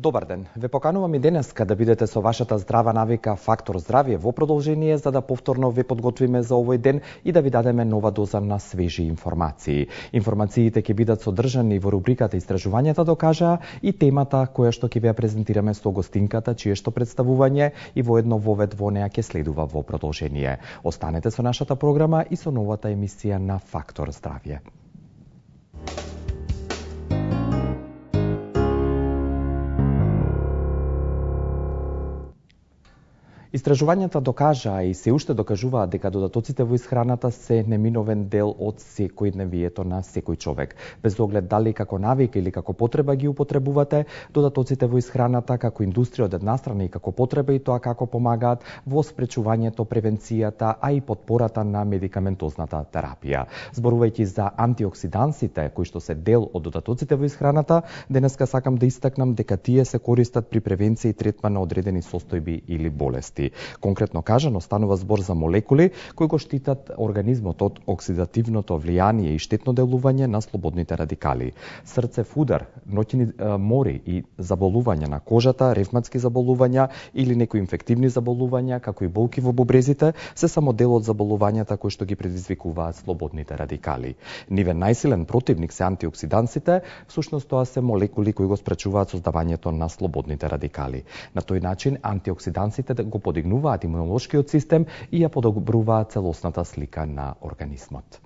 Добар ден. Ве поканувам и денеска да бидете со вашата здрава навика Фактор здравје во продолжение за да повторно ве подготвиме за овој ден и да ви дадеме нова доза на свежи информации. Информациите ќе бидат содржани во рубриката Истражувањата докажаа и темата која што ќе ви ја презентираме со гостинката, чие што представување и воедно вовед во неа ќе следува во продолжение. Останете со нашата програма и со новата емисија на Фактор здравје. Истражувањата докажаа и се уште докажуваат дека додатоците во исхраната се неминовен дел од секојдневието на секој човек. Без оглед дали како навика или како потреба ги употребувате, додатоците во исхраната како индустрија од една страна и како потреба и тоа како помагаат во спречувањето, превенцијата, а и подпората на медикаментозната терапија. Зборувајќи за антиоксидансите кои што се дел од додатоците во исхраната, денеска сакам да истакнам дека тие се користат при превенција и третман на одредени состојби или болести. Конкретно кажано, станува збор за молекули кои го штитат организмот од оксидативното влијание и штетно делување на слободните радикали. Срцев удар, ноќни мори и заболувања на кожата, ревматски заболувања или некои инфективни заболувања, како и болки во бубрезите, се само дел од заболувањата кои што ги предизвикуваат слободните радикали. Нивен најсилен противник се антиоксидансите, всушност тоа се молекули кои го спречуваат создавањето на слободните радикали. На тој начин антиоксидансите го подигнуваат имунолошкиот систем и ја подобруваат целосната слика на организмот.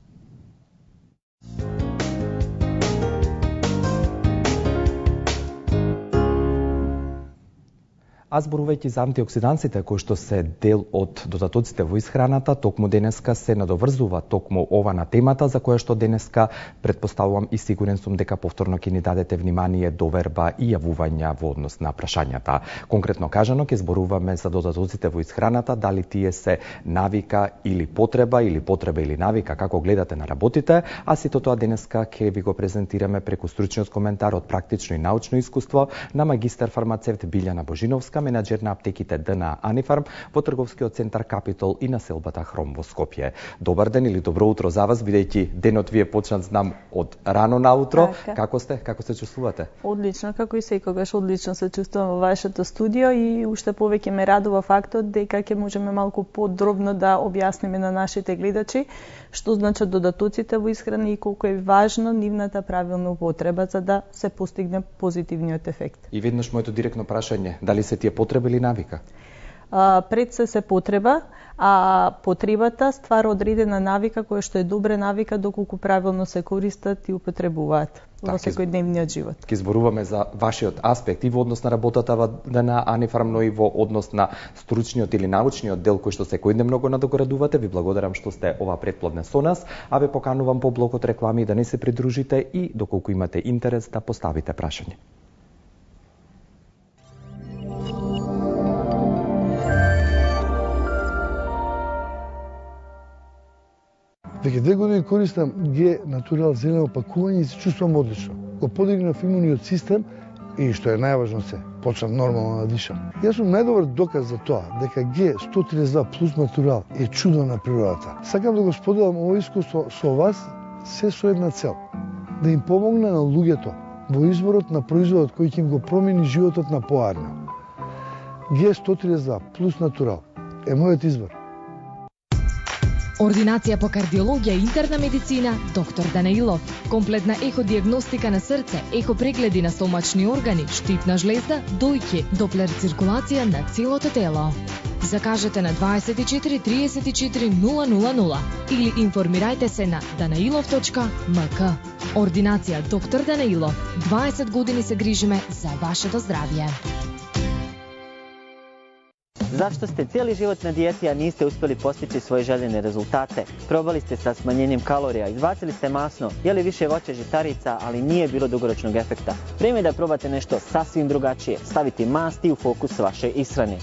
А зборувајќи за антиоксидансите кои што се дел од додатоците во исхраната, токму денеска се надоврзува токму ова на темата за која што денеска претпоставувам и сигурен сум дека повторно ќе ни дадете внимание, доверба и јавувања во однос на прашањата. Конкретно кажано ќе зборуваме за додатоците во исхраната, дали тие се навика или потреба или навика, како гледате на работите, а сето тоа денеска ќе ви го презентираме преку стручниот коментар од практично и научно искуство на магистар фармацевт Билјана Божиновска, менаџер на аптеките ДНА Анифарм во трговскиот центар Капитол и населбата Хром во Скопје. Добар ден или добро утро за вас, бидејќи денот ви е почнат знам од рано наутро. Како сте? Како се чувствувате? Одлично, како и секогаш одлично се чувствувам во вашето студио и уште повеќе ме радува фактот дека ќе можеме малку подробно да објасниме на нашите гледачи што значат додатоците во исхрана и колку е важно нивната правилна употреба за да се постигне позитивниот ефект. И веднаш моето директно прашање, дали се тие потреба или навика? Пред се потреба, а потребата ствара одредена навика која што е добра навика доколку правилно се користат и употребуваат во секојдневниот живот. Ке зборуваме за вашиот аспект и во однос на работата во ДНА Анифарм, но и во однос на стручниот или научниот дел кој што секојдневно го надоградувате. Ви благодарам што сте ова претплодне со нас, а ве поканувам по блокот реклами да не се придружите и доколку имате интерес да поставите прашање. Веќе 2 години користам Г Натурал зелено пакување и се чувствувам одлично. Го подигнав имуниот систем и што е најважно се, почнав нормално да дишам. Јас сум најдобар доказ за тоа дека Г 132 плюс Натурал е чудо на природата. Сакам да го споделам ово искуство со вас се со една цел, да им помогне на луѓето во изборот на производот кој ќе им го промени животот на поарно. Г 132 плюс Натурал е мојот избор. Ординација по кардиологија и интерна медицина, доктор Данаилов. Комплетна еходиагностика на срце, ехопрегледи на стомачни органи, штитна жлезда, дојки, доплер циркулација на целото тело. Закажете на 24 34 000 или информирајте се на danailov.mk. Ординација доктор Данаилов. 20 години се грижиме за вашето здравје. Zašto ste cijeli život na dijeti, a niste uspjeli postići svoje željene rezultate? Probali ste sa smanjenjem kalorija, izbacili ste masno, jeli više voća žitarica, ali nije bilo dugoročnog efekta. Vrijeme je da probate nešto sasvim drugačije, staviti masti u fokus vaše ishrane.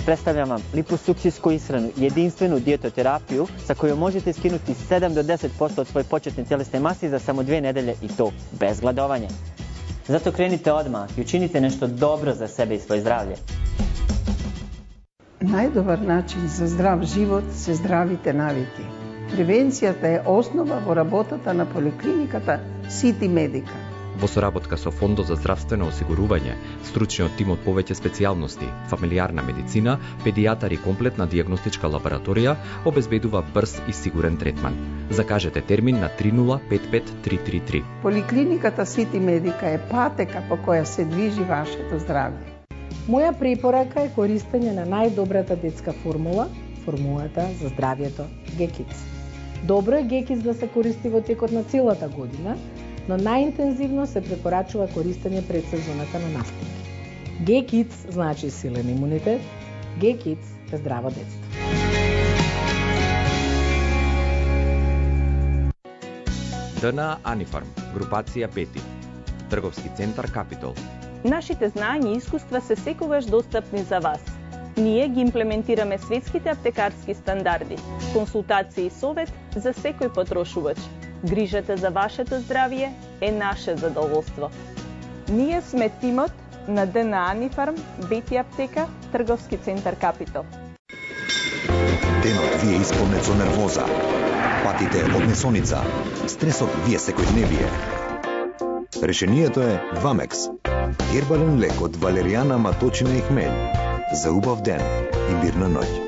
Predstavljam vam liposuksijsku ishranu, jedinstvenu dijetoterapiju sa kojom možete skinuti 7 do 10% od svoje početne tjelesne mase za samo 2 nedelje i to bez gladovanja. Zato krenite odmah i učinite nešto dobro za sebe i svoje zdravlje. Најдобар начин за здрав живот се здравите навики. Превенцијата е основа во работата на поликлиниката Сити Медика. Во соработка со Фондот за здравствено осигурување, стручниот тим од повеќе специјалности, фамилиарна медицина, педијатар и комплетна дијагностичка лабораторија обезбедува брз и сигурен третман. Закажете термин на 3055 333. Поликлиниката Сити Медика е патека по која се движи вашето здравје. Моја препорака е користење на најдобрата детска формула, формулата за здравјето Г-Kids. Добро е Г-Kids да се користи во текот на целата година, но најинтензивно се препорачува користење пред сезоната на настинки. Г-Kids значи силен имунитет, Г-Kids е здраво детство. ДНА Анифарм, групација 5, трговски центар Капитол. Нашите знања и искуства се секогаш достапни за вас. Ние ги имплементираме светските аптекарски стандарди, консултации и совет за секој потрошувач. Грижата за вашето здравје е наше задоволство. Ние сме тимот на ДНА Анифарм, Бети аптека, трговски центар Капитол. Денот ви е исполнет со нервоза, патите од несоница, стресот ви е секојдневие. Решението е Вамекс. Гербален лек од валеријана, маточина и хмелј. За убав ден и мирна ноќ.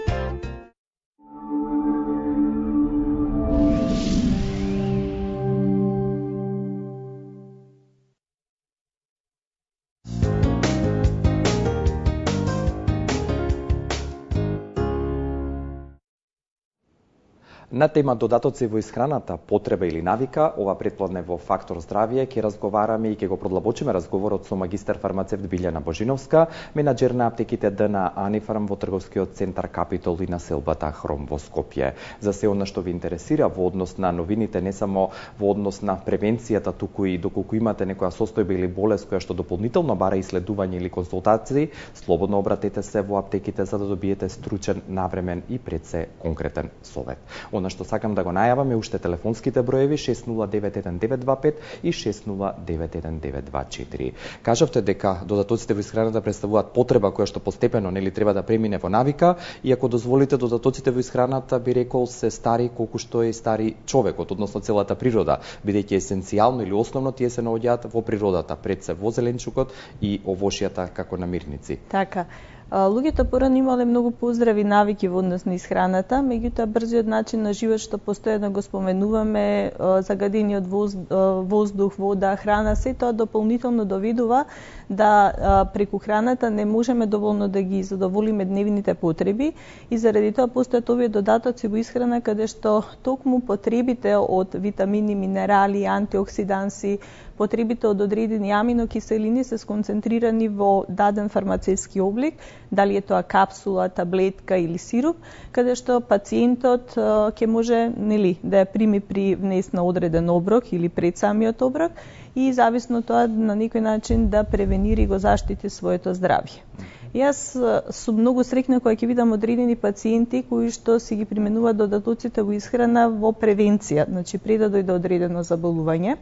На тема додатоци во исхраната, потреба или навика, ова претпладне во Фактор здравје ќе разговараме и ќе го продлабочиме разговорот со магистар фармацевт Билјана Божиновска, менаџер на аптеките ДНА Анифарм во трговскиот центар Капитол и на селбата Хром во Скопје. За се она што ви интересира во однос на новините, не само во однос на превенцијата, туку и доколку имате некоја состојба или болест која што дополнително бара исследување или консултации, слободно обратете се во аптеките за да добиете стручен, навремен и пред се конкретен совет. Она што сакам да го најавам е уште телефонските броеви 6091-925 и 6091-924. Кажавте дека додатоците во исхраната представуваат потреба која што постепено нели треба да премине во навика, и ако дозволите, додатоците во исхраната би рекол се стари колку што е стари човекот, односно целата природа, бидејќи есенцијално или основно тие се наоѓаат во природата, пред се во зеленчукот и овошјата како намирници. Така. Луѓето порано имале многу поздрави навики во однос на исхраната, меѓутоа брзиот начин на живот што постојано го споменуваме, загадениот воздух, вода, храна, се тоа дополнително доведува да преку храната не можеме доволно да ги задоволиме дневните потреби и заради тоа постојат овие додатоци во исхрана каде што токму потребите од витамини, минерали, антиоксиданси, потребите од одредени аминокиселини се сконцентрирани во даден фармацевски облик, дали е тоа капсула, таблетка или сируп, каде што пациентот ќе може да ја прими при внес на одреден оброк или пред самиот оброк и зависно тоа на некој начин да превенира и го заштити своето здравје. Јас сум многу среќна кога ќе видам одредени пациенти кои што си ги применуваат додатоците во исхрана во превенција, значи пред да дојде одредено заболување.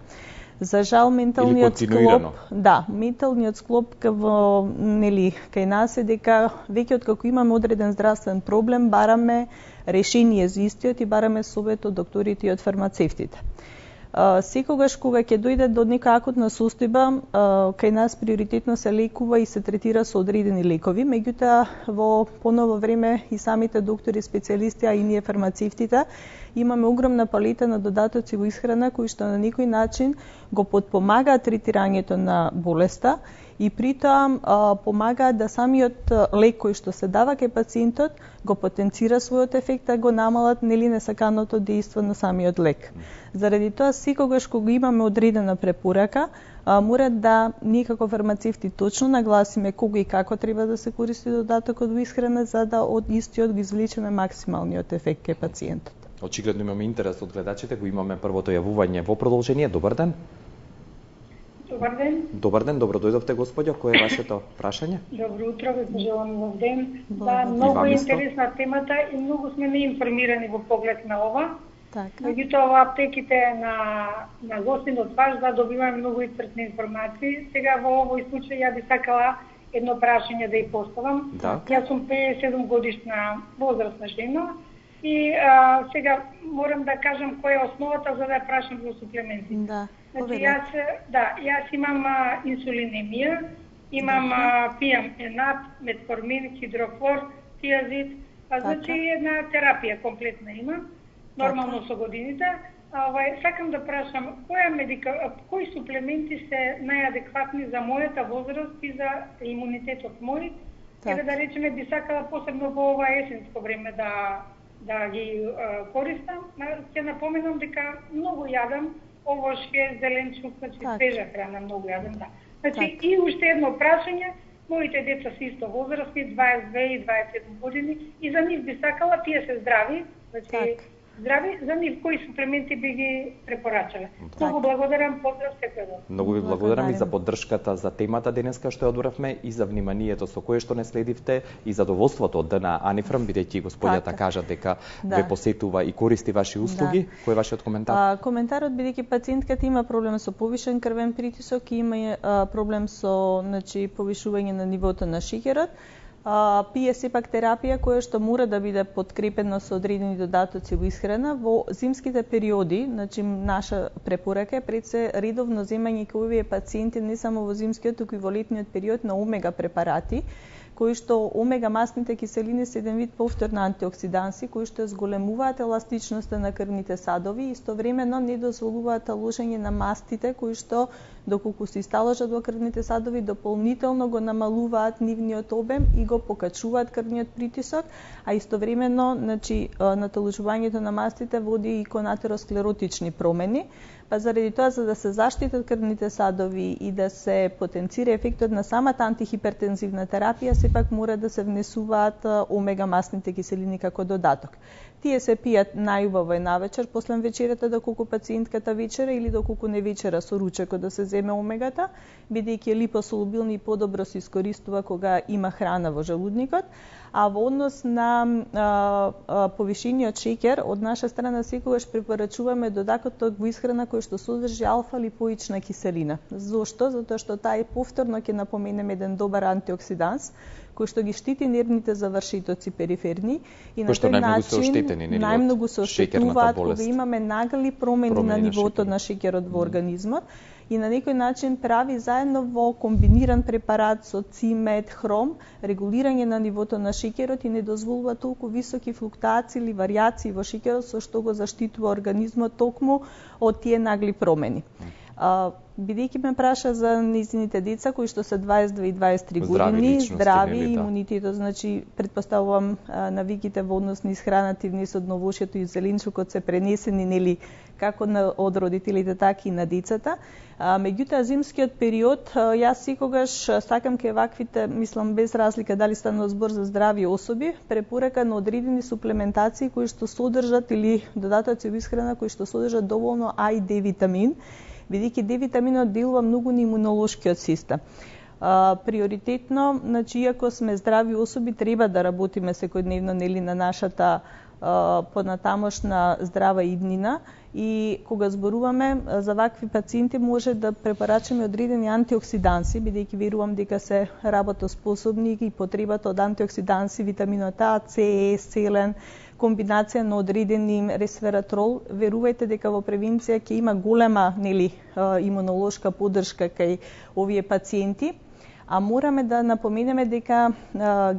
За жал менталниот склоп кај нас е дека веќе откако имаме одреден здравствен проблем, бараме решение за истиот и бараме совет од докторите и од фармацевтите. Секогаш кога ќе дојде до нека акутна состојба, кај нас приоритетно се лекува и се третира со одредени лекови, меѓутоа во поново време и самите доктори, специјалисти, а и ние фармацевтите, имаме огромна палета на додатоци во исхрана кои што на некој начин го потпомагаат третирањето на болеста и при тоа помагаат да самиот лек кој што се дава кај пациентот го потенцира својот ефект, да го намалат несаканото дејство на самиот лек. Заради тоа секогаш кога имаме одредена препорака, мора да ние како фармацевти точно нагласиме кога и како треба да се користи додатокот во исхрана за да од истиот го извлечеме максималниот ефект кај пациентот. Очигледно имаме интерес од гледачите, го имаме првото јавување во продолжение. Добар ден. Добар ден. Добар ден, добро дојдовте, господјо. Кој е вашето прашање? Добро утро, ви пожелам убав ден. Да, многу интересна темата и многу сме неинформирани во поглед на ова. Меѓутоа во аптеките на гостинот ваш да добиваме многу испратни информации. Сега во овој случај ја би сакала едно прашање да ја поставам. Да. Јас сум 57 годишна возрастна жена И сега морам да кажам која е основата за да ја прашам за суплементи. Да. Значи, јас имам инсулинемија, имам пијам енат, метформин, хидроклор, тиазид, значи една терапија комплетна имам, нормално со годините. Сакам да прашам кои суплементи се најадекватни за мојата возраст и за имунитетот мој. Еве да речеме би сакала посебно во ова есенско време да ги користам. Ќе напоменам дека многу јадам овошје, зеленчук, значи свежа храна многу јадам, да. Значи и уште едно прашање, моите деца се исто возрастни, 22 и 27 години, и за нив би сакала, тие се здрави, значи здрави, за нив кои суплементи би ги препорачале. Многу благодарам, поздрав секој. Многу ви благодарам и за поддршката за темата денеска што ја одбравме и за вниманието со кое што не следивте и задоволството од ДНА Анифрам, бидејќи господјата кажа дека ве посетува и користи ваши услуги. Кој е вашиот коментар? Коментарот бидејќи пациентката има проблем со повишен крвен притисок и има проблем со повишување на нивото на шеќерот. Пие сепак терапија која што мора да биде подкрепена со одредени додатоци во исхрана. Во зимските периоди, наша препорака е пред се редовно земање кај овие пациенти не само во зимскиот, туку и во летниот период на омега препарати, кои што омега масните киселини се еден вид повторни антиоксиданси, кои што зголемуваат еластичноста на крвните садови и истовремено не дозволуваат лошење на мастите, кои што доколку се исталожат во крвните садови, дополнително го намалуваат нивниот обем и го покачуваат крвниот притисок, а истовремено, натоложувањето на мастите води и кон атеросклеротични промени. Па заради тоа, за да се заштитат крвните садови и да се потенцира ефектот на самата антихипертензивна терапија, сепак мора да се внесуваат омега масните киселини како додаток. Тие се пијат најубаво навечер, после вечерата, доколку пациентката вечера или доколку не вечера со ручекот да се земе омегата, бидејќи е липосолубилни и подобро се искористува кога има храна во желудникот. А во однос на повишениот шеќер, од наша страна секогаш препорачуваме додатокот во исхрана кој што содржи алфа-липоична киселина. Зошто? Затоа што таа повторно ќе напоменем еден добар антиоксиданс, кој што ги штити нервните завршитоци периферни и на тој начин најмногу се оштетуваат кога имаме нагли промени на нивото на шеќерот во организмот и на некој начин прави заедно во комбиниран препарат со цимет, хром, регулирање на нивото на шеќерот и не дозволува толку високи флуктуации или варијации во шеќерот со што го заштитува организмот токму од тие нагли промени. Бидејќи ме праша за нејзините деца кои што се 22 и 23 години, здрави, имунитетот, значи претпоставувам навиките во однос на исхраната и внесот на овошјето и зеленчукот се пренесени нели како од родителите така и на децата. Меѓутоа зимскиот период јас секогаш сакам кај ваквите, мислам без разлика дали станува збор за здрави особи, препорака на одредени суплементации кои што содржат или додатоци во исхрана кои што содржат доволно А и Д витамин, бидејќи Д витаминот делува многу на имунолошкиот систем. Приоритетно, иако сме здрави особи, треба да работиме секојдневно нели на нашата понатамошна здрава иднина и кога зборуваме за вакви пациенти може да препорачаме одредени антиоксиданси, бидејќи верувам дека се работоспособни и потребата од антиоксиданси, витаминот А, С, Е, селен, комбинација на одредени ресвератрол, верувајте дека во превенција ќе има голема имунолошка поддршка кај овие пациенти. А мораме да напоменеме дека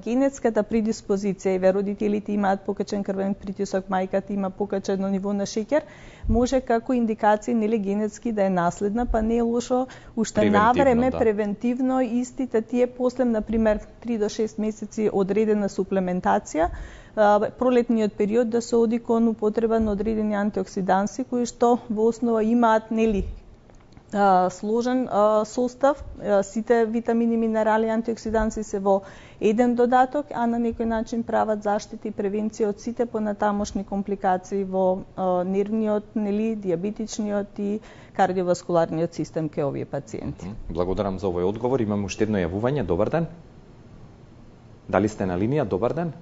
генетската предиспозиција, родителите имаат покачен крвен притисок, мајката има покачено ниво на шеќер, може како индикација генетски да е наследна, па не е лошо уште навреме превентивно истите тие после например 3 до 6 месеци одредена суплементација, пролетниот период да се оди кон употреба на одредени антиоксиданси кои што во основа имаат сложен состав, сите витамини, минерали, антиоксиданси се во еден додаток, а на некој начин прават заштита и превенција од сите понатамошни компликации во нервниот, диабетичниот и кардиоваскуларниот систем кај овие пациенти. Благодарам за овој одговор. Имам уште едно јавување. Добар ден. Дали сте на линија? Добар ден.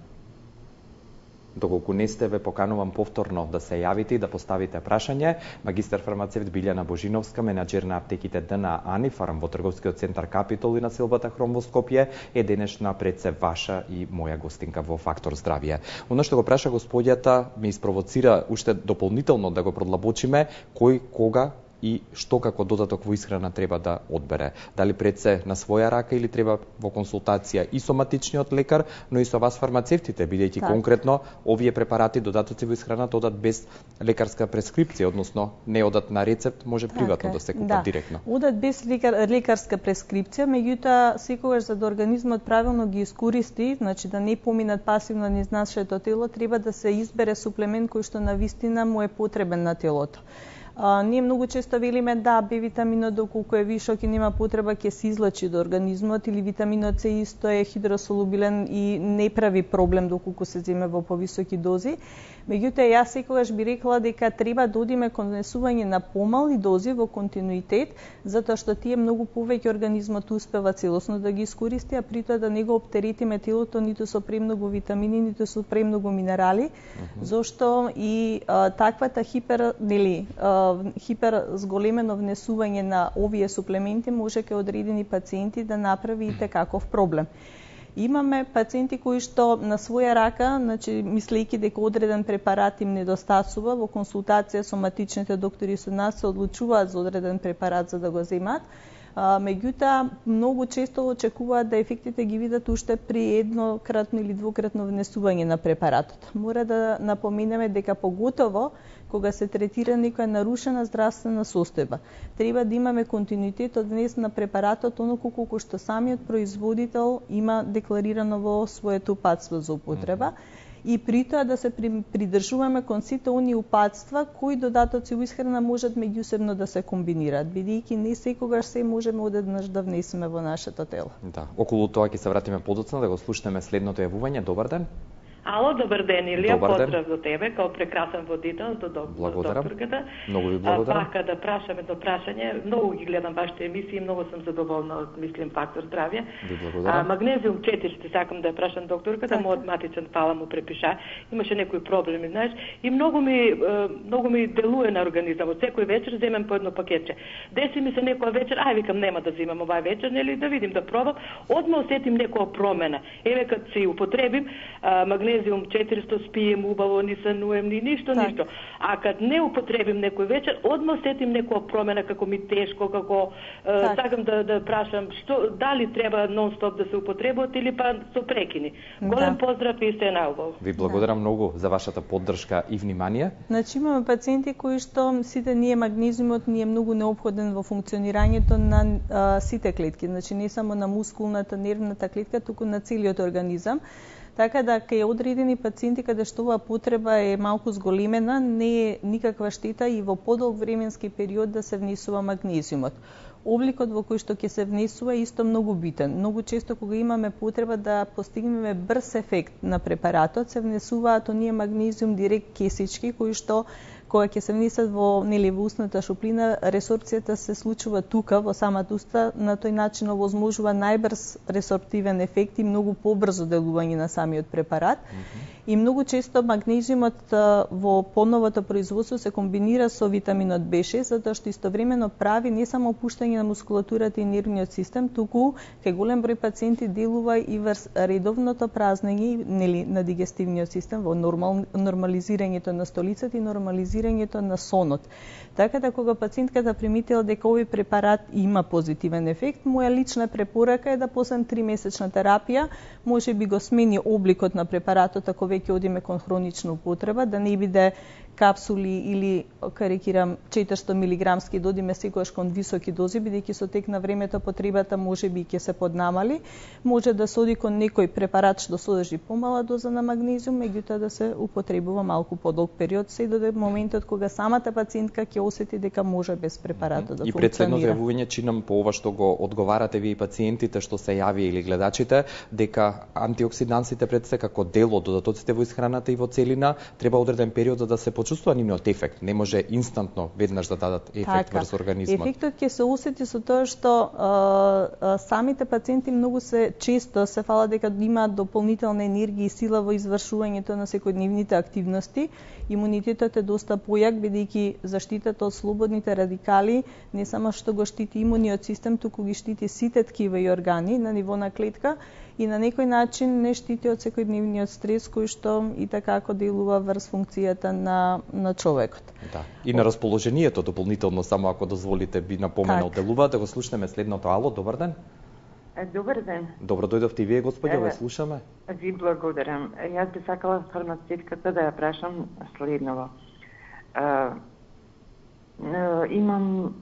Доколку не сте, ве поканувам повторно да се јавите и да поставите прашање. Магистар фармацевт Билјана Божиновска, менаџер на аптеките ДНА Анифарм во трговскиот центар Капитол и на селбата Хром во Скопје, е денешна пред се ваша и моја гостинка во Фактор здравје. Оно што го праша господјата ме испровоцира уште дополнително да го продлабочиме кој, кога и што како додаток во исхрана треба да одбере. Дали пред се на своја рака или треба во консултација и соматичниот лекар, но и со вас фармацевтите, бидејќи конкретно овие препарати додатоци во исхраната одат без лекарска прескрипција, односно не одат на рецепт, може приватно да се купат директно. Одат без лекарска прескрипција, меѓутоа секогаш за да организмот правилно ги искористи, значи да не поминат пасивно низ нашето тело, треба да се избере суплемент кој што навистина му е потребен на телото. Ние многу често велиме да Б витаминот доколку е вишок и нема потреба ќе се излачи до организмот, или витаминот С исто е хидросолубилен и не прави проблем доколку се земе во повисоки дози. Меѓутоа јас секогаш би рекла дека треба да одиме кон внесување на помали дози во континуитет, затоа што тие многу повеќе организмот успева целосно да ги искористи, а при тоа да не го оптеретиме телото ниту со премногу витамини, ниту со премногу минерали, зашто и таквата хиперзголемено внесување на овие суплементи може кај одредени пациенти да направи и таков проблем. Имаме пациенти кои што на своја рака, значи мислејќи дека одреден препарат им недостасува, во консултација со матичните доктори со нас се одлучуваат за одреден препарат за да го земат. Меѓутоа, многу често очекуваат да ефектите ги видат уште при еднократно или двократно внесување на препаратот. Мора да напоменеме дека поготово кога се третира некоја нарушена здравствена состојба, треба да имаме континуитет од внес на препаратот оноку колку што самиот производител има декларирано во своето упатство за употреба. И при тоа да се придржуваме кон сите оние упатства кои додатоци во исхрана можат меѓусебно да се комбинираат, бидејќи не секогаш се можеме одеднаш да внесеме во нашето тело. Да, околу тоа ќе се вратиме подоцна да го слушнеме следното јавување. Добар ден. Ало, добар ден, Илија, поздрав до тебе, као прекрасен водител, до докторката. Многу ви благодарам. Пака да прашаме до прашање, многу ги гледам вашите емисии, многу сум задоволна од, мислим, Фактор здравје. Ви благодарам. Магнезиум 4 сакам да ја прашам докторката, мојот матичен пала му препиша, имаше некои проблеми, знаеш, и многу ми делуе на организмот. Секој вечер земам по едно пакетче. Деси ми се некоја вечер, викам нема да земам овај вечер, нели да видим, да пробам, одма осетим некоја промена. Еве кад си употребим магнезиум 400 спием убаво, ни сануем, ни ништо. А кад не употребим некој вечер, одма сетим некоја промена, како ми тешко, како сакам да прашам, дали треба нон-стоп да се употребуваат или па со прекини. Голем поздрав и се наубаво. Ви благодарам многу за вашата поддршка и внимание. Значи имаме пациенти кои што сите ние магнезиумот ни е многу неопходен во функционирањето на сите клетки, значи не само на мускулната, нервната клетка, туку на целиот организам. Така да кај одредени пациенти каде што оваа потреба е малку зголемена, не е никаква штета и во подолг временски период да се внесува магнезиумот. Обликот во кој што ќе се внесува е исто многу битен. Многу често кога имаме потреба да постигнеме брз ефект на препаратот, се внесуваат оние магнезиум директ кесички кои што кога ќе се внесат во устната шуплина, ресорбцијата се случува тука во самата уста, на тој начин овозможува најбрз ресорптивен ефект и многу побрзо делување на самиот препарат. И многу често магнезиумот во поновото производство се комбинира со витаминот B6, затоа што истовремено прави не само опуштање на мускулатурата и нервниот систем, туку кај голем број пациенти делува и врз редовното празнење на дигестивниот систем, во нормализирањето на столицата и нормализирањето на сонот. Така да кога пациентката приметила дека овој препарат има позитивен ефект, моја лична препорака е да после 3-месечна терапија може би го смени обликот на препаратот ако веќе одиме кон хронична употреба, да не биде капсули или, карикирам, 400 милиграмски, додиме секогаш кон високи дози, бидејќи со тек на времето потребата може би ќе се поднамали. Може да се оди кон некој препарат што содржи помала доза на магнезиум, меѓутоа да се употребува малку подолг период, се до моментот кога самата пациентка ќе осети дека може без препаратот да функционира. И председното јавување чинам по ова што го одговарате ви и пациентите што се јави или гледачите, дека антиоксидансите пред се како дел од додатоците во исхраната и во целина треба одреден период за да се почувствува нивниот ефект. Не може инстантно веднаш да дадат ефект врз организмот. Ефектот ќе се усети со тоа што самите пациенти многу често се фалат дека имаат дополнителна енергија и сила во извршувањето на секојдневните активности. Имунитетот е доста појак, бидејќи заштитата од слободните радикали не само што го штити имуниот систем, туку ги штити сите ткива и органи на ниво на клетка и на некој начин не штити од секојдневниот стрес кој што и така делува врз функцијата на човекот. Да. И на расположението дополнително, само ако дозволите, би напоменал делува, да го слушнеме следното. Ало, добар ден. Добар ден. Добро дојдовте и вие, господјо, ве слушаме. Ви благодарам. Јас би сакала фармацевтката да ја прашам следново. Имам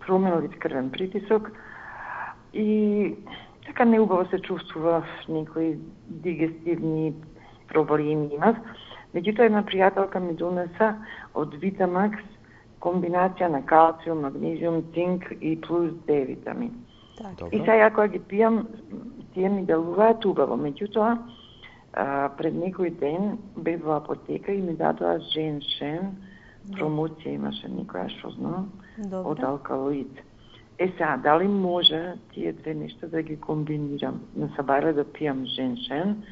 променлив крвен притисок и така неубаво се чувствува, некои дигестивни проблеми имав. Меѓутоа една пријателка ми донеса од Витамакс комбинација на калциум, магнезиум, цинк и плюс Д витамин. И сега кога ги пијам, тие ми делуваат убаво. Меѓутоа, пред некој ден бев во апотека и ми дадоа женшен, промоција имаше некоја што знам, од алкалоид. Сега, дали може тие две нешта да ги комбинирам? Не сабаре да пијам женшен,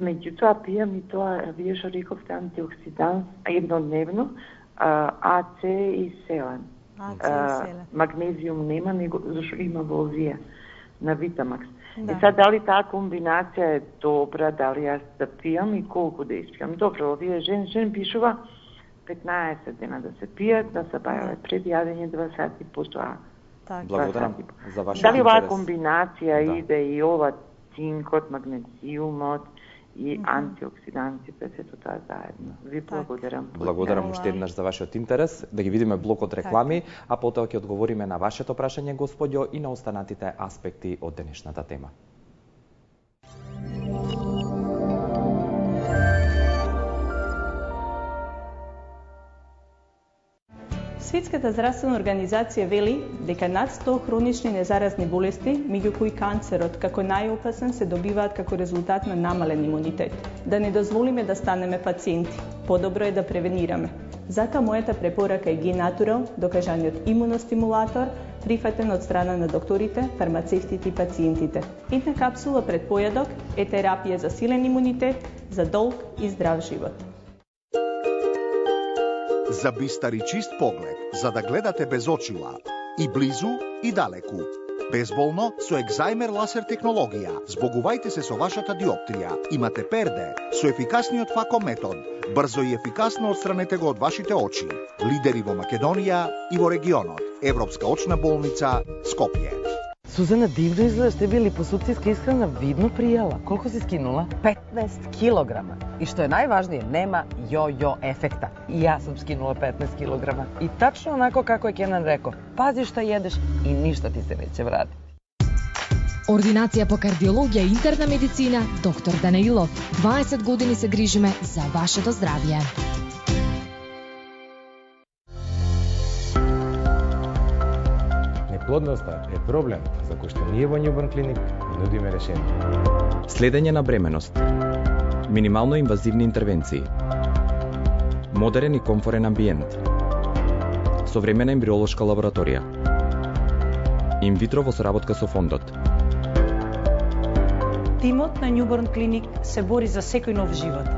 меѓутоа пијам и тоа, вие што рековте, антиоксиданс еднодневно, АЦ и селен. Магнезиум нема, него зашто има во овие на Витамакс. И сега дали таа комбинација е добра, дали јас да пијам и колку да испијам? Добро, овие женшен пишува 15 дена да се пијат, да се бајаве пред јадење 2 сати потоа. Благодарам за вашиот интерес. Дали оваа комбинација иде и ова цинкот, магнезиумот и антиоксидантите, сето тоа заедно. Ви благодарам. Благодарам уште еднаш за вашиот интерес. Да ги видиме блокот реклами, а потоа ќе одговориме на вашето прашање, господјо, и на останатите аспекти од денешната тема. Светската здравствена организација вели дека над 100 хронични незаразни болести, меѓу кои канцерот како најопасен, се добиваат како резултат на намален имунитет. Да не дозволиме да станеме пациенти. Подобро е да превенираме. Затоа мојата препорака е Г-Натурал, докажаниот имуностимулатор, прифатен од страна на докторите, фармацевтите и пациентите. Една капсула пред појадок е терапија за силен имунитет, за долг и здрав живот. За бистар и чист поглед, за да гледате без очила, и близу и далеку. Безболно со екзајмер лазер технологија. Збогувајте се со вашата диоптрија. Имате перде со ефикасниот фако метод. Брзо и ефикасно отстранете го од вашите очи. Лидери во Македонија и во регионот. Европска очна болница Скопје. Сузана, дивно изгледаш, сте били по сукцијска исхрана видно пријела. Колку си скинула? 15 килограма. И што е најважнije, нема јо-јо ефекта. И јас сум скинула 15 килограма. И тачно онако како е Кенан реко, пази што једеш и ништо ти се неќе врати. Ординација по кардиологија и интерна медицина, доктор Данаилов. 20 години се грижиме за вашето здравје. Плодноста е проблем за кој што ние во Newborn Clinic нудиме решение. Следење на бременост, минимално инвазивни интервенции, модерен и комфорен амбиент, современа ембриолошка лабораторија, инвитро во соработка со фондот. Тимот на Newborn Clinic се бори за секој нов живот.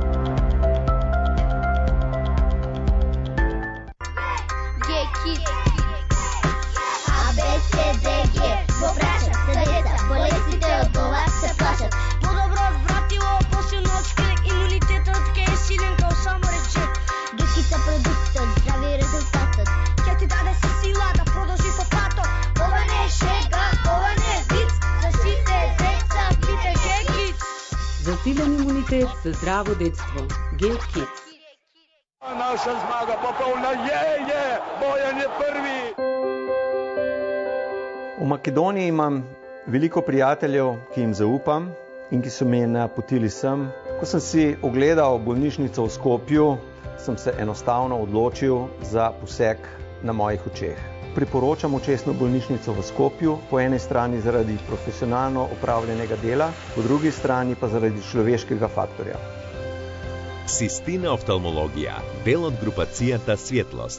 Во прашат се деца, болестите од ова се плашат. Подобро вратило, посилно од шкелек, имунитетот ке е силен као само речет. Гекица продуктот, здрави резултатот, ќе ти даде се сила да продолжи по патот. Ова не е шега, ова не е виц, за сите деца пите Гекиц. За силен имунитет, за здраво детство. Гекиц. Наша змага пополна Бојан е први. У Македонија имам велико пријателјов ки им заупам и ки се ме напутили сам. Ко сам си огледал болничница во Скопју, сам се едноставно одлучил за посек на мојих очех. Припорочам очесну болничниco v Skopju, po eni strani zaradi profesionalno opravljenega dela, po drugi strani pa zaradi človeškega faktorja. Систина офталмологија, дел од групацијата Светлост.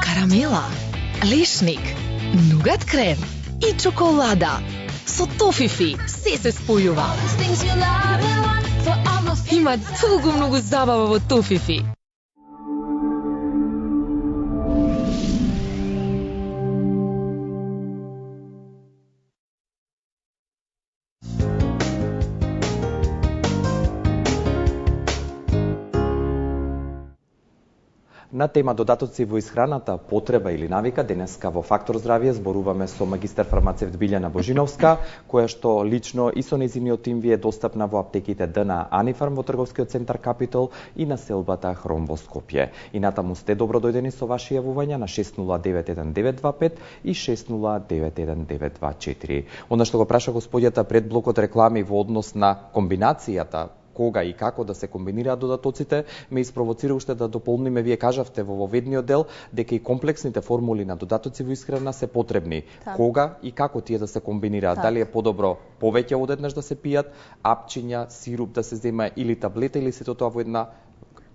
Карамела, лешник, нугат крем и чоколада. Со тофифи се спојува. Има толку многу забава во тофифи. На тема додатоци во исхраната, потреба или навика, денеска во Фактор здравје зборуваме со магистар фармацевт Билјана Божиновска, која што лично и со нејзиниот тим ви е достапна во аптеките ДНА Анифарм во трговскиот центар Капитол и на селбата Хром во Скопје. И натаму сте добро дојдени со ваши јавувања на 6091925 и 6091924. Она што го праша господјата пред блокот реклами во однос на комбинацијата кога и како да се комбинираат додатоците, ме испровоцира уште да дополниме, вие кажавте во воведниот дел, дека и комплексните формули на додатоци во исхрана се потребни. Так. Кога и како тие да се комбинираат? Так. Дали е подобро повеќе одеднаш да се пијат, апчиња, сируп да се зема или таблета, или сето тоа во една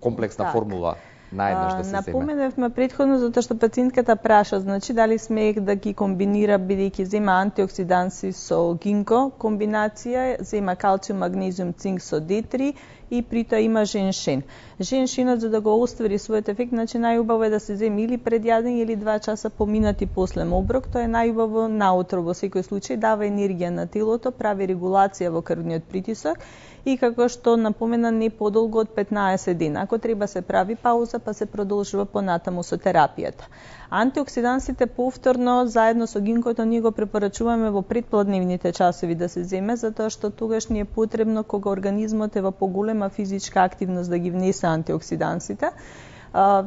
комплексна формула? Наеднаш да се земе. Напоменавме претходно затоа што пациентката праша, значи дали смеек да ги комбинира бидејќи зема антиоксиданси со гинко комбинација, зема калциум, магнезиум, цинк со D3 и при тоа има женшин. Женшинот за да го оствари својот ефект, значи најубаво е да се земе или пред јадење или 2 часа поминати после оброк, тоа е најубаво наутро во секој случај, дава енергија на телото, прави регулација во крвниот притисок и како што напомена не подолго од 15 дена. Ако треба се прави пауза, па се продолжува понатаму со терапијата. Антиоксидансите повторно заедно со гинкото ние го препорачуваме во предпладневните часови да се земе, затоа што тогаш ни е потребно кога организмот е во поголема физичка активност да ги внесе антиоксидансите.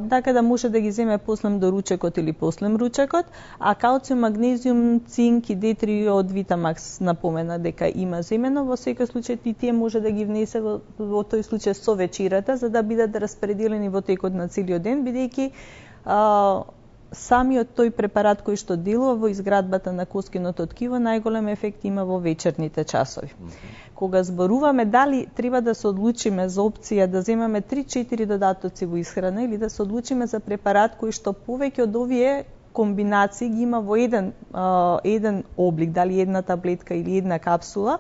Така да може да ги земе послем до ручекот или послем ручекот, а калциум, магнезиум, цинк и D3 од Витамакс напомена дека има земено, во секој случај и тие може да ги внесе во тој случај со вечерата, за да бидат распределени во текот на целиот ден, бидејќи самиот тој препарат кој што делува во изградбата на коскиното ткиво најголем ефект има во вечерните часови. Кога зборуваме дали треба да се одлучиме за опција да земаме 3-4 додатоци во исхрана или да се одлучиме за препарат кој што повеќе од овие комбинации ги има во еден облик, дали една таблетка или една капсула,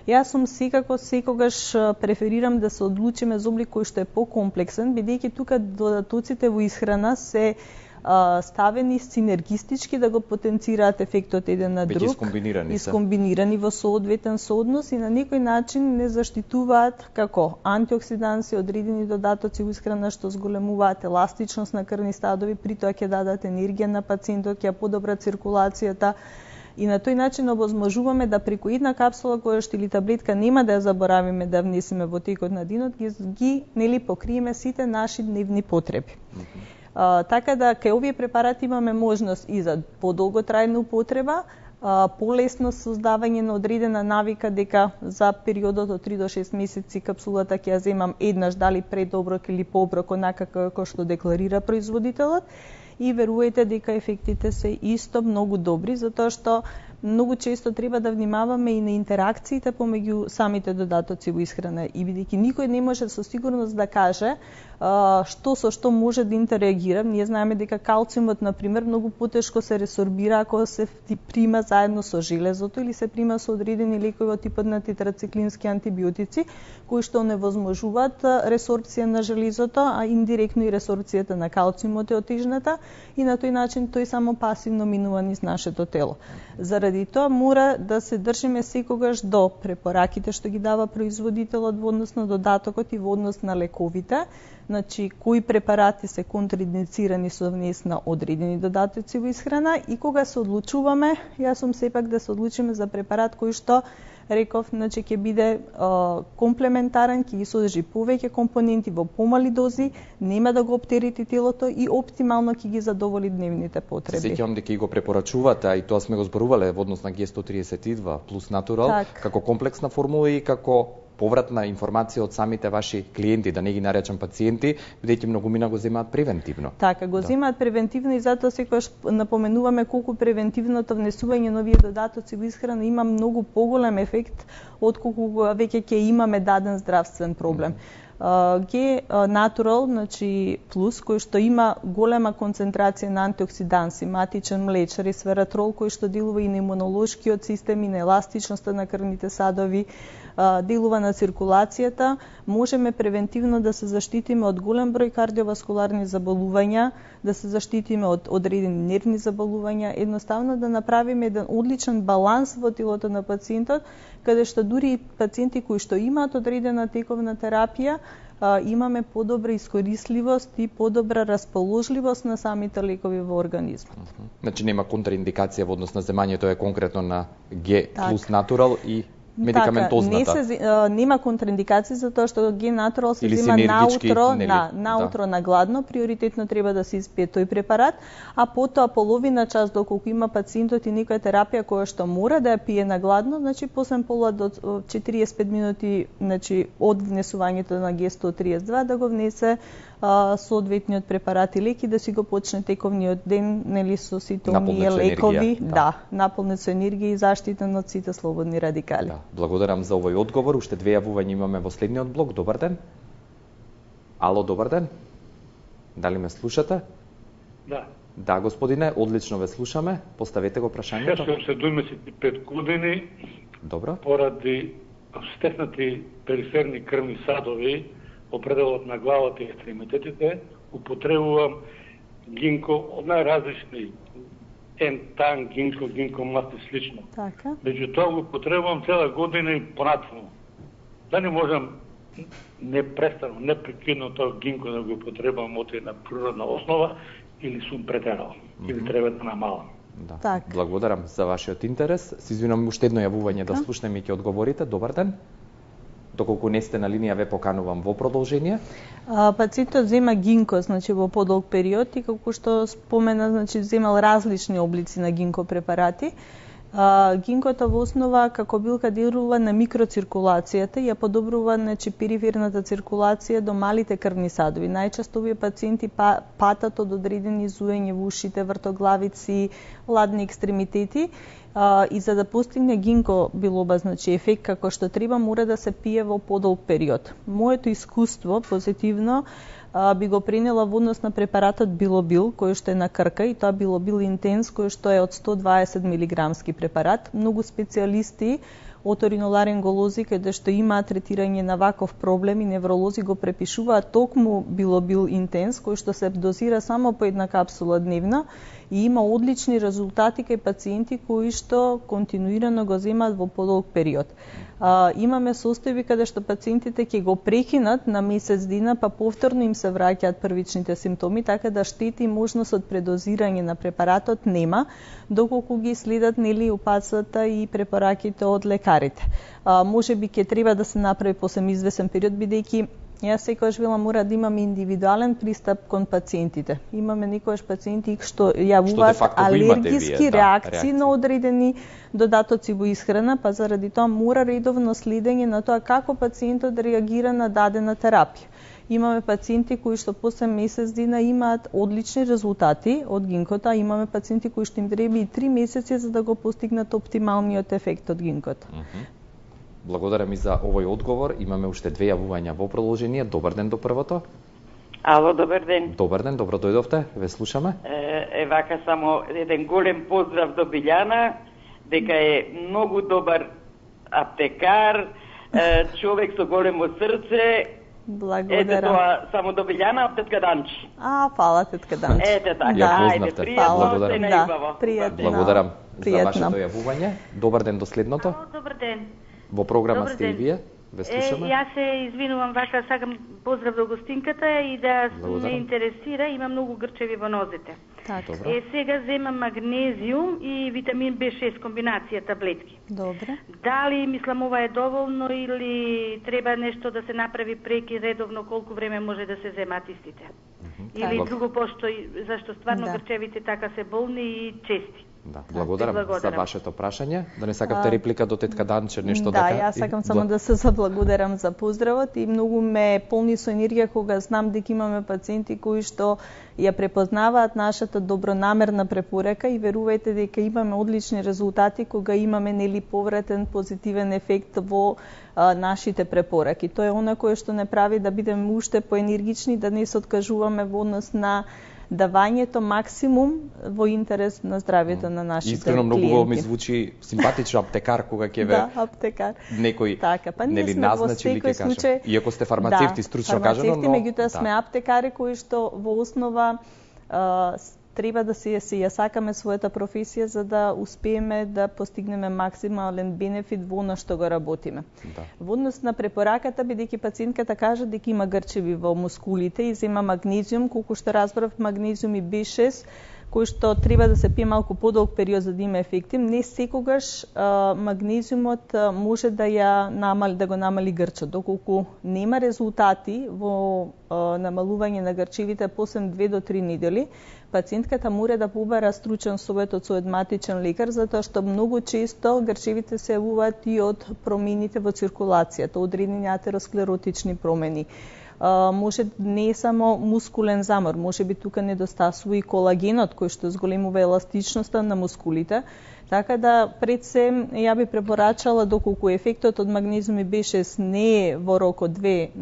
јас сум секако секогаш преферирам да се одлучиме за облик кој што е покомплексен, бидејќи тука додатоците во исхрана се ставени синергистички да го потенцираат ефектот еден на друг, искомбинирани во соодветен сооднос и на некој начин не заштитуваат како антиоксиданси, одредени додатоци во исхрана што зголемуваат еластичност на крвни стадови, при тоа ќе дадат енергија на пациентот, ќе подобра циркулацијата и на тој начин овозможуваме да преку една капсула која што или таблетка нема да ја заборавиме да внесеме во текот на денот, ги нели покриеме сите наши дневни потреби. Така да кај овие препарати имаме можност и за подолготрајна употреба, полесно создавање на одредена навика дека за периодот од 3 до 6 месеци капсулата ќе ја земам еднаш, дали пред оброк или по оброк, онака како што декларира производителот, и верувајте дека ефектите се исто многу добри, затоа што многу често треба да внимаваме и на интеракциите помеѓу самите додатоци во исхрана и бидејќи никој не може со сигурност да каже што со што може да интерагира. Ние знаеме дека калциумот, например, многу потешко се ресорбира ако се прима заедно со железото или се прима со одредени лекови од типот на тетрациклински антибиотици, кои што оневозможуваат ресорбција на железото, а индиректно и ресорбцијата на калциумот е отежната и на тој начин тој само пасивно минува низ нашето тело. Заради тоа мора да се држиме секогаш до препораките што ги дава производителот во однос на додатокот и во однос на лековите, значи кои препарати се контраиндицирани со внес на одредени додатоци во исхрана и кога се одлучуваме, јас сум сепак да се одлучиме за препарат кој што реков, значи ќе биде комплементарен, ќе ги содржи повеќе компоненти во помали дози, нема да го оптерети телото и оптимално ќе ги задоволи дневните потреби. Сеќавам дека и го препорачувате, а и тоа сме го зборувале во однос на G132 плюс Natural, како комплексна формула и како повратна информација од самите ваши клиенти, да не ги наречам пациенти, бидејќи многумина го земаат превентивно. Така, го земаат превентивно и затоа секогаш напоменуваме колку превентивното внесување на овие додатоци во исхрана има многу поголем ефект отколку веќе ќе имаме даден здравствен проблем. Г Natural, значи плюс, кој што има голема концентрација на антиоксиданси, матичен млеч, ресвератрол, кој што делува и на имунолошкиот систем и на еластичноста на крвните садови, делува на циркулацијата, можеме превентивно да се заштитиме од голем број кардиоваскуларни заболувања, да се заштитиме од одредени нервни заболувања, едноставно да направиме еден одличен баланс во телото на пациентот, каде што дури пациенти кои што имаат одредена тековна терапија, имаме подобра искористливост и подобра расположливост на самите лекови во организмот. Значи нема контраиндикација во однос на земањето е конкретно на Г плюс Natural и медикаментозната. Така, нема контраиндикација затоа што Г Natural се зема наутро на гладно, приоритетно треба да се испие тој препарат, а потоа половина час доколку има пациентот и некоја терапија која што мора да ја пие на гладно, значи после пола до 45 минути, значи од внесувањето на Г132 да го внесе соодветниот препарат и лек и да си го почне тековниот ден, нели со сите оние лекови, наполнет со енергија и заштитен од сите слободни радикали. Благодарам за овој одговор. Уште две јавувања имаме во следниот блок. Добар ден. Ало, добар ден. Дали ме слушате? Да. Да, господине, одлично ве слушаме. Поставете го прашањето. Јас сум 75 години. Добро. Поради стеснати периферни крвни садови во пределот на главата и екстремитетите, употребувам гинко од најразлични ентан, гинко масти слично. Така. Меѓутоа го употребувам цела година и понатаму. Да не можам непрестанно, непрекидно тоа гинко да го употребувам од една природна основа или сум претерал, или треба да намалам. Да. Так. Благодарам за вашиот интерес. Се извинувам, уште едно јавување да слушнеме и ќе одговорите. Добар ден. Доколку не сте на линија, ве поканувам во продолжение. Пациентот зема гинко, значи во подолг период и како што спомена, значи земал различни облици на гинко препарати. Гинкото во основа како билка делува на микроциркулацијата и ја подобрува, значи, периферната циркулација до малите крвни садови. Најчесто овие пациенти патат од одредени зуење во ушите, вртоглавици, ладни екстремитети. И за да постигне гинко билоба, значи ефект како што треба, мора да се пие во подолг период. Моето искуство позитивно би го пренела во однос на препаратот Билобил, кој што е на Крка, и тоа Билобил Интенс, кој што е од 120 милиграмски препарат. Многу специјалисти оториноларинголози каде што имаат третирање на ваков проблем и невролози го препишуваат токму Билобил Интенс, кој што се дозира само по една капсула дневно и има одлични резултати кај пациенти кои што континуирано го земаат во подолг период. Имаме состојби каде што пациентите ќе го прекинат на месец дена, па повторно им се враќаат првичните симптоми, така да штети можност од предозирање на препаратот нема, доколку ги следат нели упатствата и препораките од лекарите. Може би ќе треба да се направи после извесен период, бидејќи јас секогаш велам мора да имаме индивидуален пристап кон пациентите. Имаме некојаш пациенти што јавуваат алергиски реакции на одредени додатоци во исхрана, па заради тоа мора редовно следење на тоа како пациентот реагира на дадена терапија. Имаме пациенти кои што после месец дена имаат одлични резултати од гинкото, а имаме пациенти кои што им треба и 3 месеци за да го постигнат оптималниот ефект од гинкото. Благодарам и за овој одговор. Имаме уште две јавувања во продолжение. Добар ден до првото. Ало, добар ден. Добар ден, добро дојдовте. Ве слушаме. Вака само еден голем поздрав до Билјана, дека е многу добар аптекар, човек со големо срце. Благодарам. Ете тоа само до Билјана, тетка Данчи. Фала, тетка Данчи. Ете така, ајде, пријатно, се најубаво. Пријатно. Благодарам за вашето јавување. Добар ден до следното. Добар ден. Во програма сте и вие, ве слушаме. Јас се извинувам, вака сакам поздрав до гостинката и да ме интересира, има многу грчеви во нозете. Сега земам магнезиум и витамин B6 комбинација таблетки. Добре. Дали мислам ова е доволно или треба нешто да се направи преки редовно, колку време може да се земат истите? Или друго постои, зашто стварно грчевите така се болни и чести? Да, благодарам за вашето прашање. Да не сакавте реплика до тетка Данче, нешто да? Да, јас сакам само да се заблагодарам за поздравот и многу ме полни со енергија кога знам дека имаме пациенти кои што ја препознаваат нашата добронамерна препорека и верувајте дека имаме одлични резултати кога имаме нели повратен позитивен ефект во нашите препораки. Тоа е она кое што не прави да бидеме уште поенергични, да не се откажуваме во однос на давањето максимум во интерес на здравјето на нашите Искрено клиенти. многу ми звучи симпатично аптекар кога ќе ве аптекар. Некој така, па нели назначи или ќе каже. Иако сте фармацевти, стручно кажано, но меѓутоа сме аптекари кои што во основа треба да си ја сакаме својата професија за да успееме да постигнеме максимален бенефит во она што го работиме. Да. Во однос на препораката, бидејќи пациентката кажа дека има грчеви во мускулите и зема магнезиум, колку што разбрав, магнезиум и B6, кој што треба да се пие малку подолг период за да има ефекти. Не секогаш магнезиумот може да да го намали грчот, доколку нема резултати во намалување на грчевите после 2 до 3 недели. Пациентката мора да побара стручен совет од својот матичен лекар, затоа што многу често грчевите се јавуваат и од промените во циркулацијата, одредени атеросклеротични промени. Може не само мускулен замор, може би тука недостасува и колагенот кој што зголемува еластичноста на мускулите. Така да пред се ја би препорачала доколку ефектот од магнезиум и B6 не е во рок од 2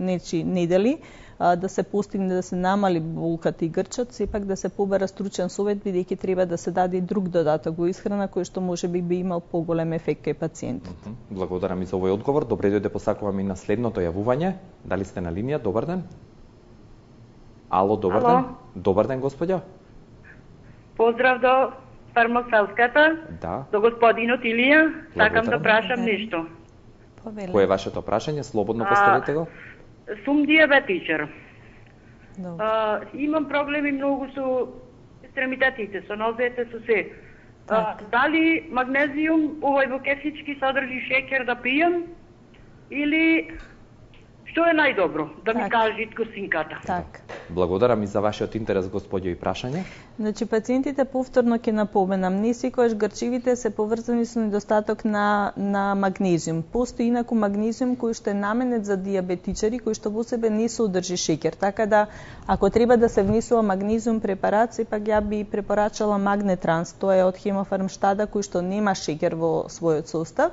недели, да се постигне да се намали болката и грчот, сепак да се побара стручен совет, бидејќи треба да се даде и друг додаток во исхрана кој што може би имал поголем ефект кај пациентот. Благодарам и за овој одговор. Добре дојде, посакувам и на следното јавување. Дали сте на линија? Добар ден. Ало, добар ден. Добар ден, господјо. Поздрав до фармацевската, до господинот Илија. Сакам да прашам нешто. Кој е вашето прашање? Слободно поставете го. Сум диабетичар. Имам проблеми многу со екстремитетите, со нозете, со се. Дали магнезиум овој во кефички содржи шеќер да пијам или што е најдобро? Да ми кажи гостинката. Так. Благодарам и за вашиот интерес, господјо, и прашање. Значи, пациентите повторно ќе напоменам, не секогаш грчевите се поврзани со недостаток на магнезиум. Постои инаку магнезиум кој што е наменет за диабетичари, кој што во себе не содржи шеќер. Така да, ако треба да се внесува магнезиум препарат, сепак ја би препорачала Магнетранс. Тоа е од Хемофармштада кој што нема шеќер во својот состав.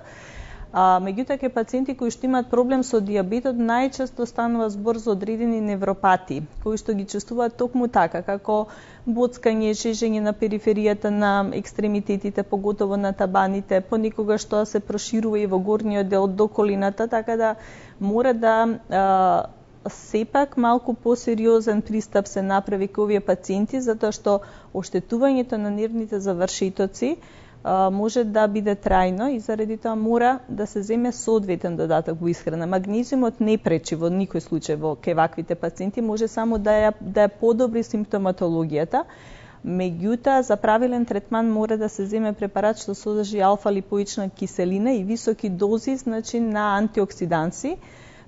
Меѓутоа ке пациенти кои што имаат проблем со диабетот најчесто станува збор за одредени невропатии, кои што ги чувствуваат токму така, како боцкање, жежење на периферијата на екстремитетите, поготово на табаните, понекогаш тоа се проширува и во горниот дел до колината, така да мора да сепак малку посериозен пристап се направи кај овие пациенти, затоа што оштетувањето на нервните завршитоци може да биде трајно и заради тоа мора да се земе соодветен додаток во исхрана. Магнезиумот не пречи во никој случај во кај ваквите пациенти, може само да ја подобри симптоматологијата. Меѓутоа, за правилен третман мора да се земе препарат што содржи алфа-липоична киселина и високи дози, значи, на антиоксиданси,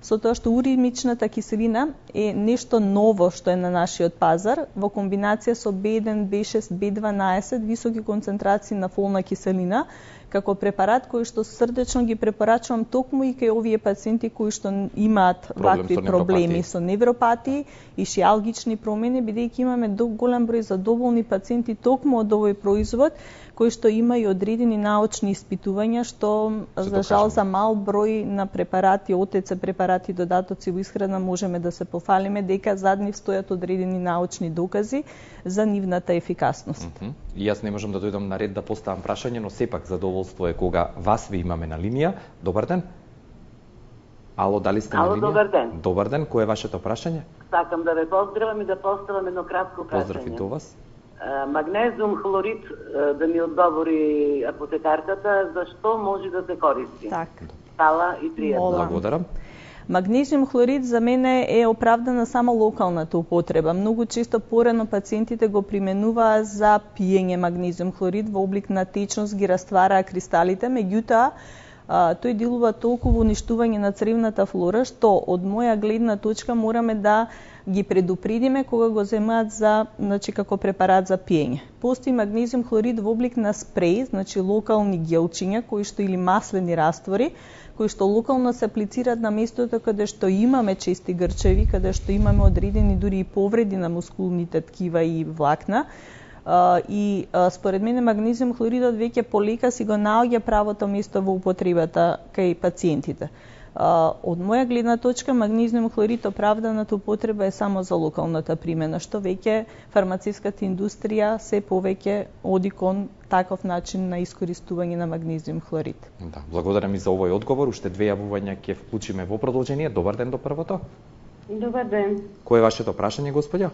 со тоа што уримичната киселина е нешто ново што е на нашиот пазар, во комбинација со B1, B6, B12, високи концентрации на фолна киселина, како препарат кој што срдечно ги препорачувам токму и кај овие пациенти кои што имаат вакви проблеми со невропатии и шиалгични промени, бидејќи имаме голем број задоволни пациенти токму од овој производ, кои што има и одредени научни испитувања, што за жал за мал број на препарати, ОТЦ препарати, додатоци во исхрана можеме да се пофалиме дека зад нив стојат одредени научни докази за нивната ефикасност. И јас не можам да дојдам на ред да поставам прашање, но сепак задоволство е кога вас ви имаме на линија. Добар ден. Ало, дали сте на линија? Добар ден. Добар ден, кој е вашето прашање? Сакам да ве поздравам и да поставам едно кратко прашање. Поздрав и до вас. Магнезиум хлорид, да ми одговори апотекарката, зашто може да се користи? Так. Хвала и пријатно. Благодарам. Магнезиум хлорид за мене е оправдана само локалната употреба. Многу често порано пациентите го применуваа за пиење магнезиум хлорид во облик на течност, ги раствараа кристалите, меѓутоа тој делува толку во уништување на цревната флора, што од моја гледна точка мораме да ги предупредиме кога го земаат за, значи, како препарат за пиење. Постои магнезиум хлорид во облик на спреј, значи локални гелчиња, кои што или маслени раствори, кои што локално се аплицираат на местото каде што имаме чести грчеви, каде што имаме одредени дури и повреди на мускулните ткива и влакна. Според мене магнезиум хлоридот веќе полека си го наоѓа правото место во употребата кај пациентите. Од моја гледна точка магнезиум хлорид оправданата употреба е само за локалната примена, што веќе фармацевската индустрија се повеќе оди кон таков начин на искористување на магнезиум хлорид. Да, благодарам и за овој одговор. Уште две јавувања ќе вклучиме во продолжение. Добар ден до првото. Добар ден. Кој е вашето прашање, господја?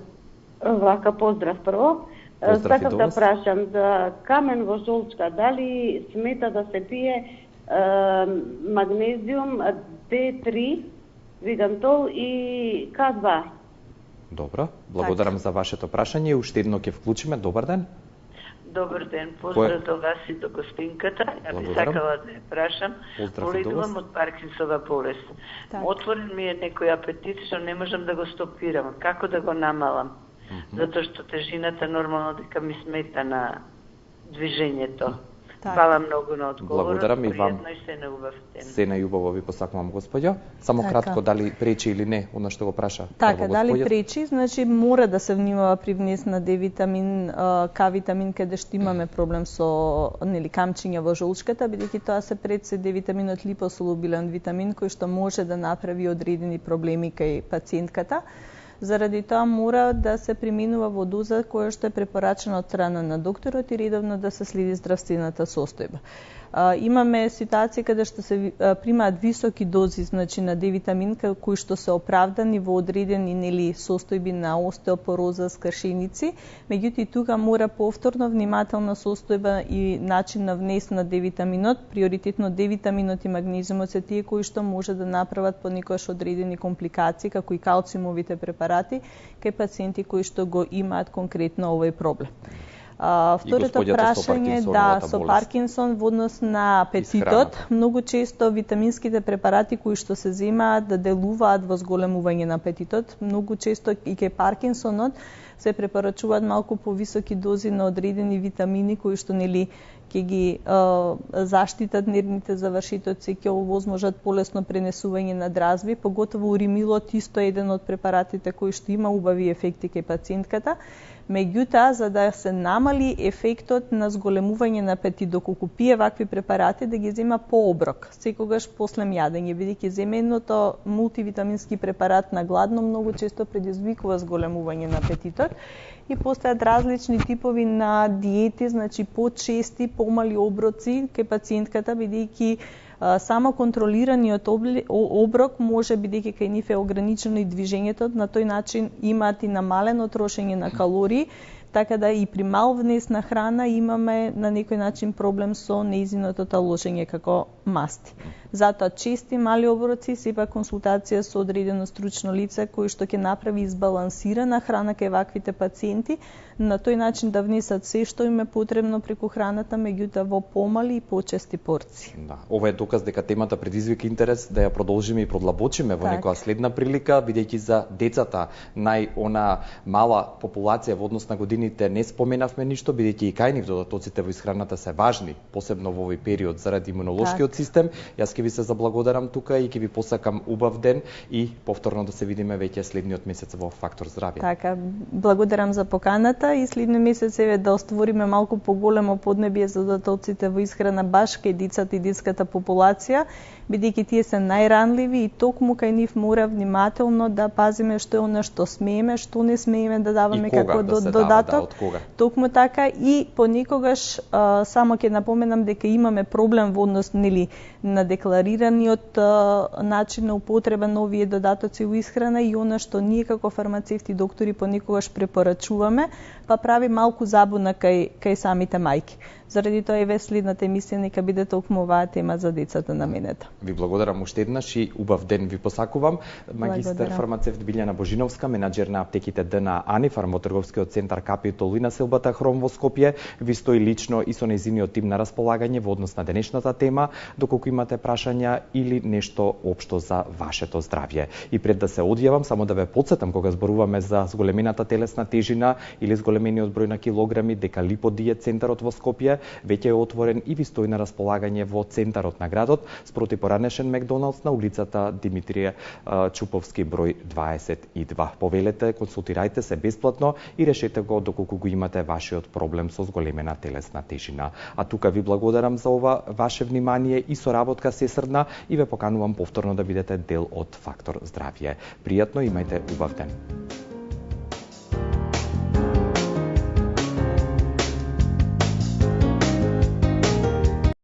Вака, поздрав прво. Сакав да прашам за камен во жолчка, дали смета да се пие магнезиум D3, видантол и K2. Добро, благодарам за вашето прашање. Уште едно ќе вклучиме. Добар ден. Добар ден, поздрав до вас и до гостинката. Ја би сакала да ја прашам. Боледувам од Паркинсова болест. Отворен ми е некој апетит што не можам да го стопирам. Како да го намалам? Затоа што тежината нормално дека ми смета на движењето. Фала многу на одговорот. Благодарам и вам. Пријатно и се наубав ден. Се најубаво ви посакувам, господја. Само кратко, дали пречи или не, она што го праша? Така, дали пречи, значи мора да се внимава при внес на D-витамин, К-витамин, каде што имаме проблем со камчиња во жолчката, бидејќи тоа се пред се D-витаминот липосолубилен витамин кој што може да направи одредени проблеми кај пациентката. Заради тоа мора да се применува во доза која што е препорачена од страна на докторот и редовно да се следи здравствената состојба. Имаме ситуации каде што се примаат високи дози, значи на D-витамин кои што се оправдани во одредени состојби на остеопороза, скршеници, меѓутоа тука мора повторно внимателна состојба и начин на внес на D-витаминот, приоритетно D-витаминот и магнезиумот се тие кои што може да направат понекогаш одредени компликации, како и калциумовите препарати кај пациенти кои што го имаат конкретно овој проблем. Второто прашање, со Паркинсон во однос на апетитот, многу често витаминските препарати кои што се земаат да делуваат во зголемување на апетитот, многу често и кај Паркинсонот се препорачуваат малку повисоки дози на одредени витамини кои што ќе ги заштитат нервните завршитоци, ќе овозможат полесно пренесување на дразби, поготово уримилот исто е еден од препаратите кои што има убави ефекти кај пациентката. Меѓутоа, за да се намали ефектот на зголемување на апетит доколку пие вакви препарати, да ги зема по оброк, секогаш после јадење, бидејќи земеното мултивитамински препарат на гладно многу често предизвикува зголемување на апетитот и постојат различни типови на диети, значи почести, помали оброци кај пациентката, бидејќи само контролираниот оброк може бидејќи кај нив е ограничено и движењето, на тој начин имаат и намалено трошење на калории, така да и при мал внес на храна имаме на некој начин проблем со нејзиното таложење како масти. Затоа чести мали оброци, сепак консултација со одредено стручно лице кој што ќе направи избалансирана храна кај ваквите пациенти, на тој начин да внесат се што им е потребно преку храната, меѓутоа во помали и почести порции. Да, ова е доказ дека темата предизвика интерес да ја продолжиме и продлабочиме во некоја следна прилика, бидејќи за децата она мала популација во однос на годините не споменавме ништо, бидејќи и кај нив додатоците во исхраната се важни, посебно во овој период заради имунолошкиот систем. Јас ќе ви се заблагодарам тука и ќе ви посакам убав ден и повторно да се видиме веќе следниот месец во Фактор здравје. Така, благодарам за поканата и следниот месец еве да оствориме малку поголемо поднебие за додатоците во исхрана баш кај децата и детската популација, бидејќи тие се најранливи и токму кај нив мора внимателно да пазиме што е она што смееме, што не смееме да даваме како додаток. Токму така и понекогаш само ќе напоменам дека имаме проблем во однос на декларираниот начин на употреба на овие додатоци во исхрана и она што ние како фармацевти доктори понекогаш препорачуваме, па прави малку забуна кај самите мајки. Заради тоа еве следната емисија нека биде токму оваа тема за децата наменета. Ви благодарам уште еднаш и убав ден ви посакувам. Магистар фармацевт Билјана Божиновска, менаџер на аптеките ДНА Анифарм во трговскиот центар Капи Capitol и населбата Хром во Скопје, ви стои лично и со нејзиниот тим на располагање во однос на денешната тема, доколку имате прашања или нешто општо за вашето здравје. И пред да се одјавам, само да ве потсетам кога зборуваме за зголемената телесна тежина или зголемениот број на килограми, дека Липодиет центарот во Скопје веќе е отворен и ви стои на располагање во центарот на градот, спроти поранешен Макдоналдс на улицата Димитрije Чуповски број 22. Повелете, консултирајте се бесплатно и решете го доколку го имате вашиот проблем со зголемена телесна тежина. А тука ви благодарам за ова ваше внимание и соработка сесрдна и ве поканувам повторно да бидете дел од Фактор здравје. Пријатно, имајте убав ден.